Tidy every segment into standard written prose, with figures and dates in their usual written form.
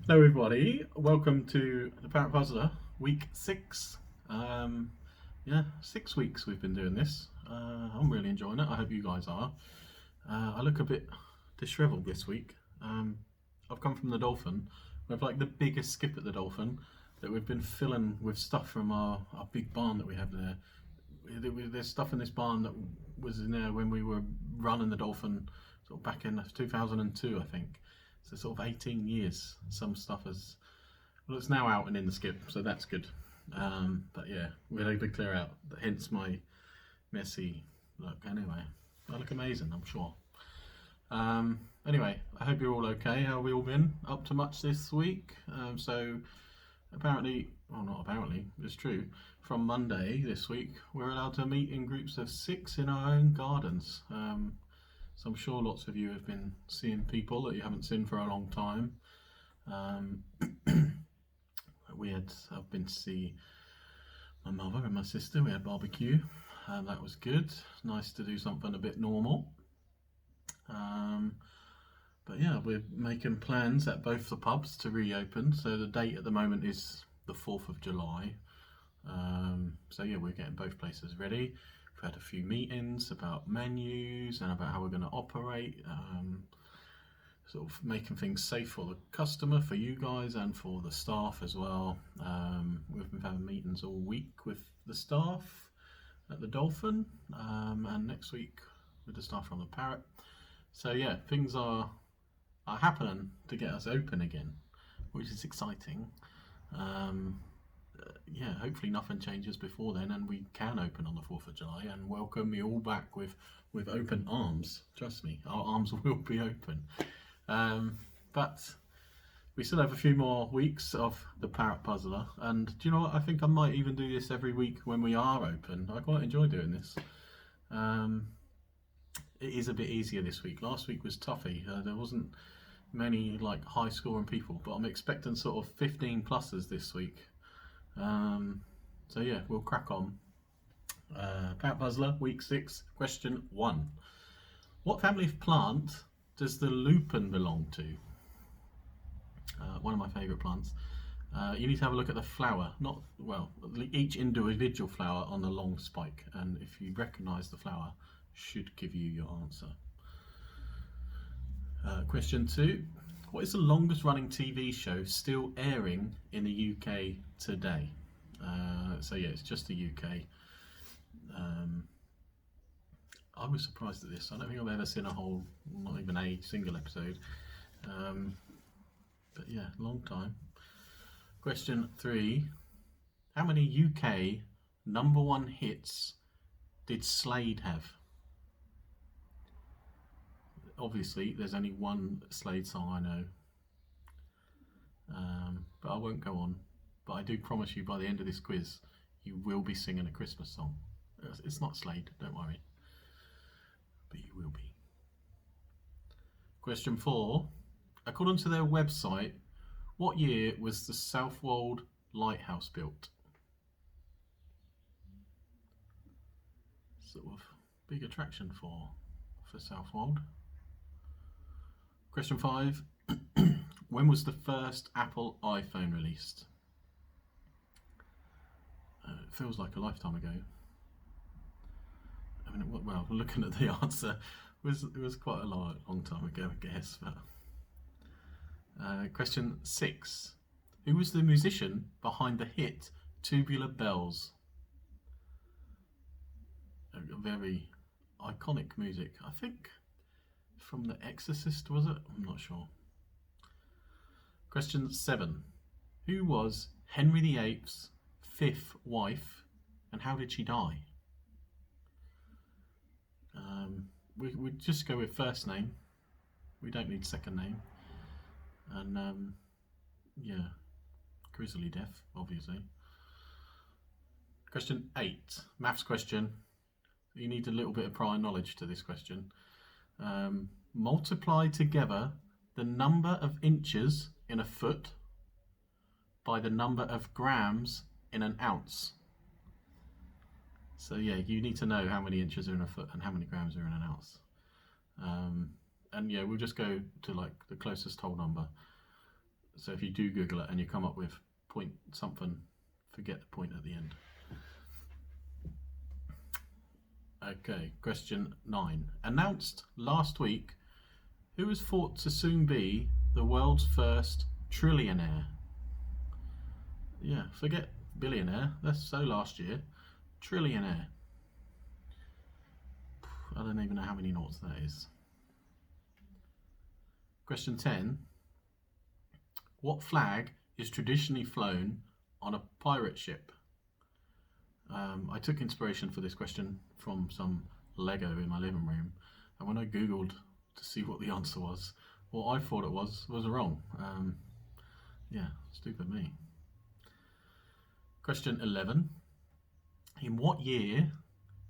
Hello everybody, welcome to the Parrot Puzzler, week 6. Yeah, 6 weeks we've been doing this. I'm really enjoying it, I hope you guys are. I look a bit dishevelled this week. I've come from the Dolphin. We have like the biggest skip at the Dolphin that we've been filling with stuff from our big barn that we have there. There's stuff in this barn that was in there when we were running the Dolphin sort of back in 2002, I think. So sort of 18 years. Some stuff is well, it's now out and in the skip, so that's good. But yeah, we had to clear out. Hence my messy look. Anyway, I look amazing, I'm sure. Anyway, I hope you're all okay. How have we all been? Up to much this week? So apparently, well, not apparently, it's true. From Monday this week, we're allowed to meet in groups of 6 in our own gardens. So I'm sure lots of you have been seeing people that you haven't seen for a long time. Um, I've been to see my mother and my sister. We had barbecue. That was good. Nice to do something a bit normal. But yeah, we're making plans at both the pubs to reopen. So the date at the moment is the 4th of July. So yeah, we're getting both places ready. We've had a few meetings about menus and about how we're going to operate, sort of making things safe for the customer, for you guys, and for the staff as well. We've been having meetings all week with the staff at the Dolphin, and next week with the staff from the Parrot. So yeah, things are happening to get us open again, which is exciting. Yeah, hopefully nothing changes before then, and we can open on the 4th of July and welcome you all back with open arms. Trust me, our arms will be open. But we still have a few more weeks of the Parrot Puzzler, and do you know what? I think I might even do this every week when we are open. I quite enjoy doing this. It is a bit easier this week. Last week was toughy. There wasn't many like high scoring people, but I'm expecting sort of 15 pluses this week. So yeah, we'll crack on. Parrot Puzzler, week 6, question 1. What family of plant does the lupin belong to? One of my favourite plants. You need to have a look at the flower, not well, each individual flower on the long spike, and if you recognise the flower, should give you your answer. Question 2. What is the longest running TV show still airing in the UK today? So yeah, it's just the UK. I was surprised at this. I don't think I've ever seen a whole, not even a single episode. But yeah, long time. Question 3. How many UK #1 hits did Slade have? Obviously, there's only one Slade song I know. But I won't go on. But I do promise you by the end of this quiz, you will be singing a Christmas song. It's not Slade, don't worry. But you will be. Question 4. According to their website, what year was the Southwold Lighthouse built? Sort of big attraction for Southwold. Question 5. When was the first Apple iPhone released? It feels like a lifetime ago. I mean, well, looking at the answer, it was quite a long time ago, I guess. But question 6. Who was the musician behind the hit Tubular Bells? A very iconic music, I think from The Exorcist, was it? I'm not sure. Question 7. Who was Henry VIII's 5th wife, and how did she die? We just go with first name. We don't need second name. And yeah, grisly death, obviously. Question 8, maths question. You need a little bit of prior knowledge to this question. Multiply together the number of inches in a foot by the number of grams in an ounce. So yeah, you need to know how many inches are in a foot and how many grams are in an ounce. And yeah, we'll just go to like the closest whole number. So if you do Google it and you come up with point something, forget the point at the end. Okay, question 9. Announced last week, who is thought to soon be the world's first trillionaire? Yeah, forget billionaire, that's so last year. Trillionaire. I don't even know how many noughts that is. Question 10. What flag is traditionally flown on a pirate ship? I took inspiration for this question from some Lego in my living room, and when I googled to see what the answer was, what I thought it was wrong. Yeah, stupid me. Question 11. In what year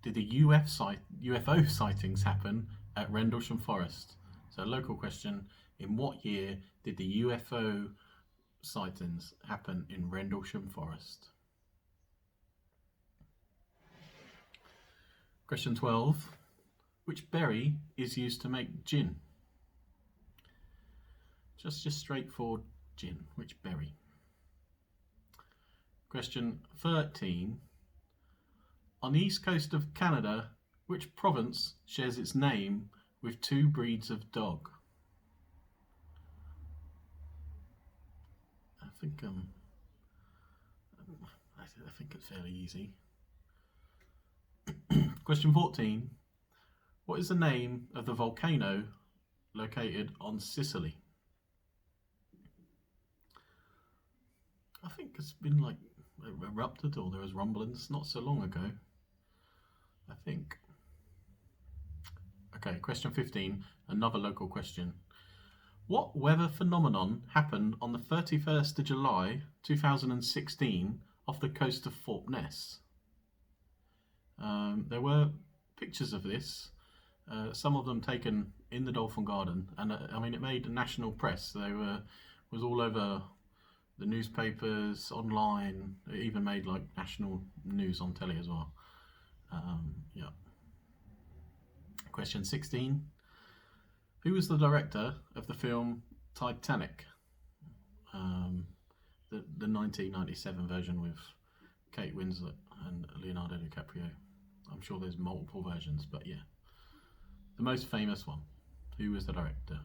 did the UFO sightings happen at Rendlesham Forest? So local question, in what year did the UFO sightings happen in Rendlesham Forest? Question 12. Which berry is used to make gin? Just straightforward gin. Which berry? Question 13. On the east coast of Canada, which province shares its name with 2 breeds of dog? I think it's fairly easy. Question 14. What is the name of the volcano located on Sicily? I think it's been like erupted, or there was rumblings not so long ago, I think. Okay, question 15, another local question. What weather phenomenon happened on the 31st of July 2016 off the coast of Thorpe Ness? There were pictures of this, some of them taken in the Dolphin Garden, and I mean, it made national press. Was all over the newspapers, online. It even made like national news on telly as well. Yeah. Question 16. Who was the director of the film Titanic? The 1997 version with Kate Winslet and Leonardo DiCaprio. I'm sure there's multiple versions, but yeah. The most famous one. Who was the director?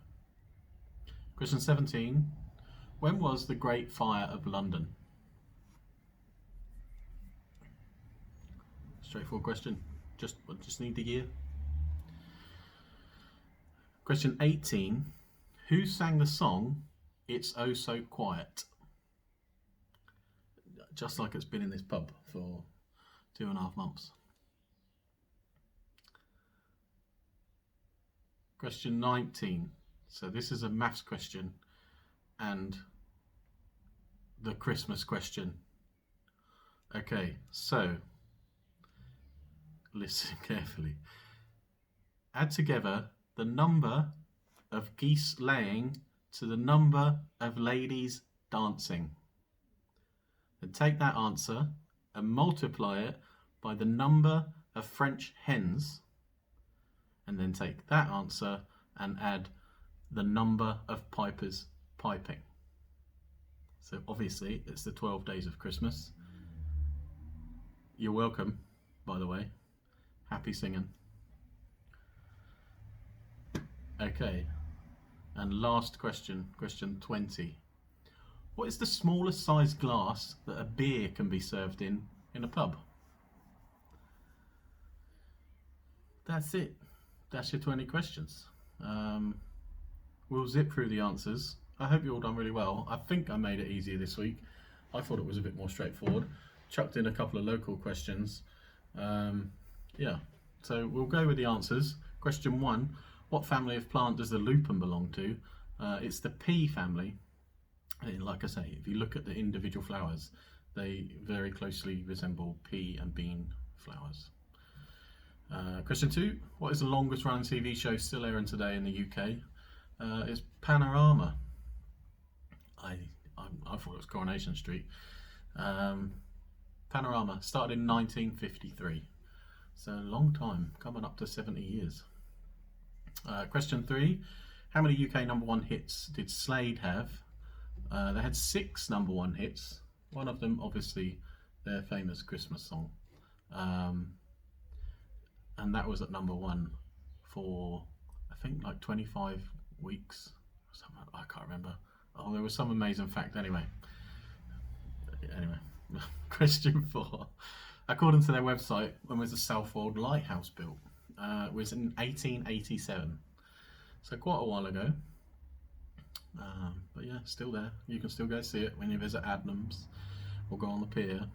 Question 17. When was the Great Fire of London? Straightforward question. Just need the year. Question 18. Who sang the song It's Oh So Quiet? Just like it's been in this pub for 2.5 months. Question 19. So this is a maths question and the Christmas question. Okay, so listen carefully. Add together the number of geese laying to the number of ladies dancing. Then take that answer and multiply it by the number of French hens, and then take that answer and add the number of pipers piping. So obviously it's the 12 days of Christmas. You're welcome, by the way. Happy singing. Okay, and last question, question 20. What is the smallest size glass that a beer can be served in a pub? That's it. That's your 20 questions. We'll zip through the answers. I hope you all done really well. I think I made it easier this week. I thought it was a bit more straightforward. Chucked in a couple of local questions. Yeah, so we'll go with the answers. Question 1. What family of plant does the lupin belong to? It's the pea family. And like I say, if you look at the individual flowers, they very closely resemble pea and bean flowers. Question 2. What is the longest running TV show still airing today in the UK? It's Panorama. I thought it was Coronation Street. Panorama started in 1953. So a long time, coming up to 70 years. Question 3. How many UK #1 hits did Slade have They had 6 #1 hits. One of them, obviously, their famous Christmas song. And that was at #1 for, I think, like 25 weeks. I can't remember. Oh, there was some amazing fact anyway. Question 4. According to their website, when was the Southwold Lighthouse built? It was in 1887. So quite a while ago. But yeah, still there. You can still go see it when you visit Adnams or go on the pier.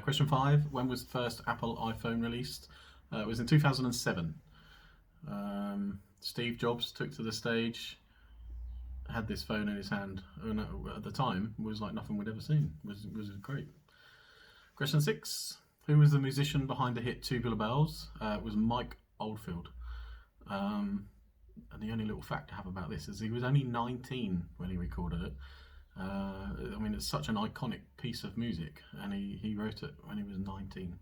Question 5. When was the first Apple iPhone released? It was in 2007. Steve Jobs took to the stage, had this phone in his hand, and at the time was like nothing we'd ever seen. It was great. Question 6. Who was the musician behind the hit Tubular Bells? It was Mike Oldfield. And the only little fact to have about this is he was only 19 when he recorded it. I mean, it's such an iconic piece of music, and he wrote it when he was 19.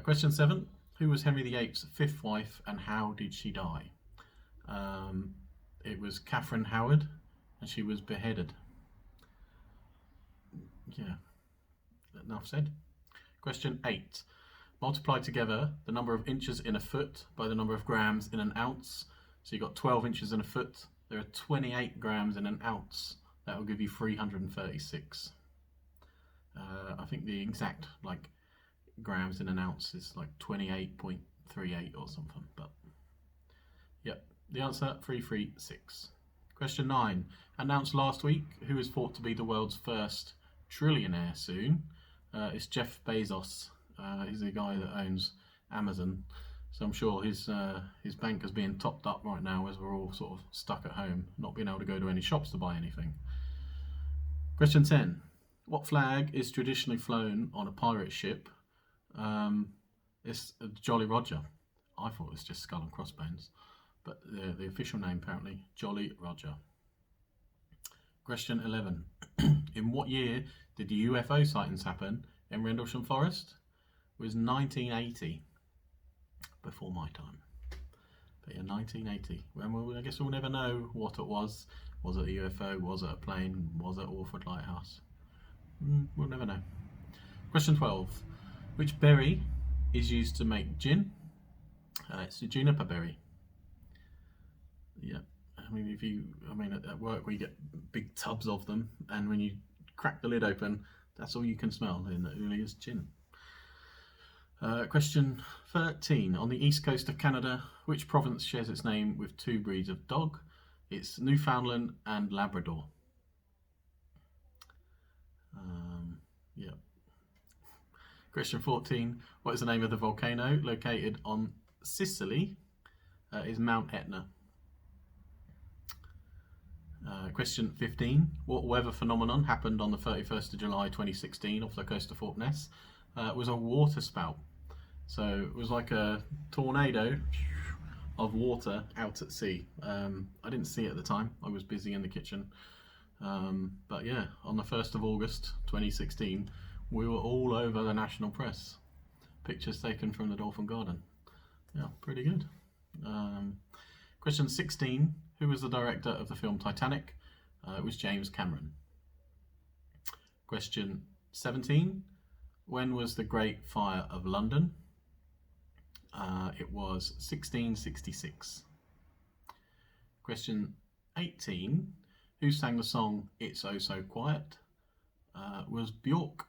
Question 7. Who was Henry VIII's 5th wife, and how did she die? It was Catherine Howard, and she was beheaded. Yeah, enough said. Question 8. Multiply together the number of inches in a foot by the number of grams in an ounce. So you've got 12 inches in a foot. There are 28 grams in an ounce. That will give you 336. I think the exact grams in an ounce is like 28.38 or something. But yep, the answer 336. Question 9. Announced last week who is thought to be the world's first trillionaire soon. It's Jeff Bezos. He's the guy that owns Amazon. So I'm sure his bank is being topped up right now as we're all sort of stuck at home, not being able to go to any shops to buy anything. Question 10. What flag is traditionally flown on a pirate ship? It's Jolly Roger. I thought it was just Skull and Crossbones, but the official name apparently Jolly Roger. Question 11. In what year did the UFO sightings happen in Rendlesham Forest? It was 1980. Before my time. But yeah, 1980. Well, I guess we'll never know what it was. Was it a UFO? Was it a plane? Was it Orford Lighthouse? We'll never know. Question 12. Which berry is used to make gin? It's the juniper berry. Yeah. I mean, at work we get big tubs of them, and when you crack the lid open, that's all you can smell, and it really is gin. Question 13. On the east coast of Canada, which province shares its name with 2 breeds of dog? It's Newfoundland and Labrador. Yeah. Question 14. What is the name of the volcano located on Sicily? Is Mount Etna. Question 15. What weather phenomenon happened on the 31st of July 2016 off the coast of Fort Ness? It was a water spout. So it was like a tornado of water out at sea. I didn't see it at the time. I was busy in the kitchen. But yeah, on the 1st of August 2016, we were all over the national press. Pictures taken from the Dolphin Garden. Yeah, pretty good. Question 16. Who was the director of the film Titanic? It was James Cameron. Question 17. When was the Great Fire of London? It was 1666. Question 18. Who sang the song It's Oh So Quiet? Was Björk.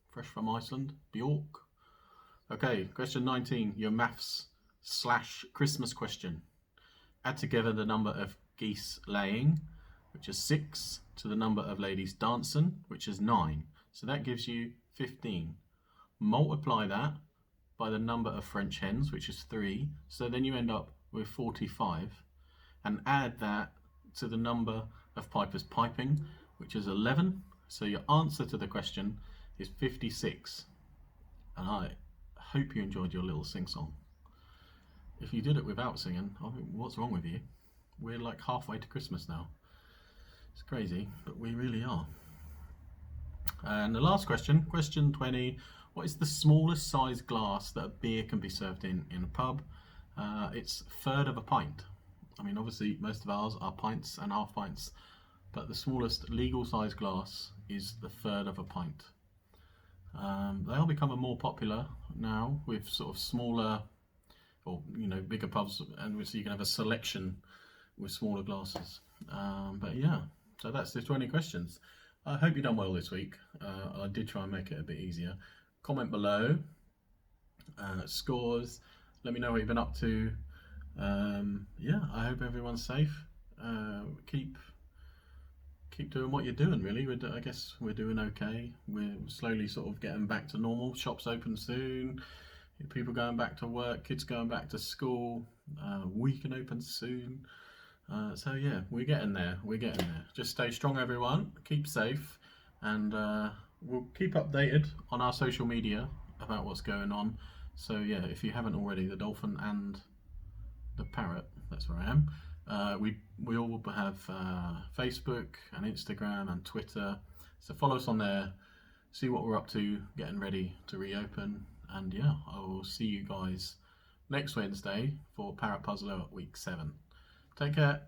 Fresh from Iceland. Björk. Okay, question 19. Your maths / Christmas question. Add together the number of geese laying, which is 6, to the number of ladies dancing, which is 9. So that gives you 15. Multiply that by the number of French hens, which is 3. So then you end up with 45. And add that to the number of pipers piping, which is 11. So your answer to the question is 56. And I hope you enjoyed your little sing-song. If you did it without singing, I mean, what's wrong with you? We're like halfway to Christmas now. It's crazy, but we really are. And the last question, question 20. What is the smallest size glass that a beer can be served in a pub? It's 1/3 of a pint. I mean, obviously most of ours are pints and half pints, but the smallest legal size glass is the third of a pint. They are becoming more popular now with sort of smaller or bigger pubs, and so you can have a selection with smaller glasses. But yeah, so that's the 20 questions. I hope you've done well this week. I did try and make it a bit easier. Comment below scores. Let me know what you've been up to. Yeah, I hope everyone's safe. Keep doing what you're doing, really. I guess we're doing okay. We're slowly sort of getting back to normal. Shops open soon. People going back to work. Kids going back to school. We can open soon. So yeah, we're getting there. We're getting there. Just stay strong, everyone. Keep safe, and we'll keep updated on our social media about what's going on. So yeah, if you haven't already, the dolphin and the parrot. That's where I am. We all have Facebook and Instagram and Twitter, so follow us on there, see what we're up to, getting ready to reopen, and yeah, I will see you guys next Wednesday for Parrot Puzzler week 7. Take care.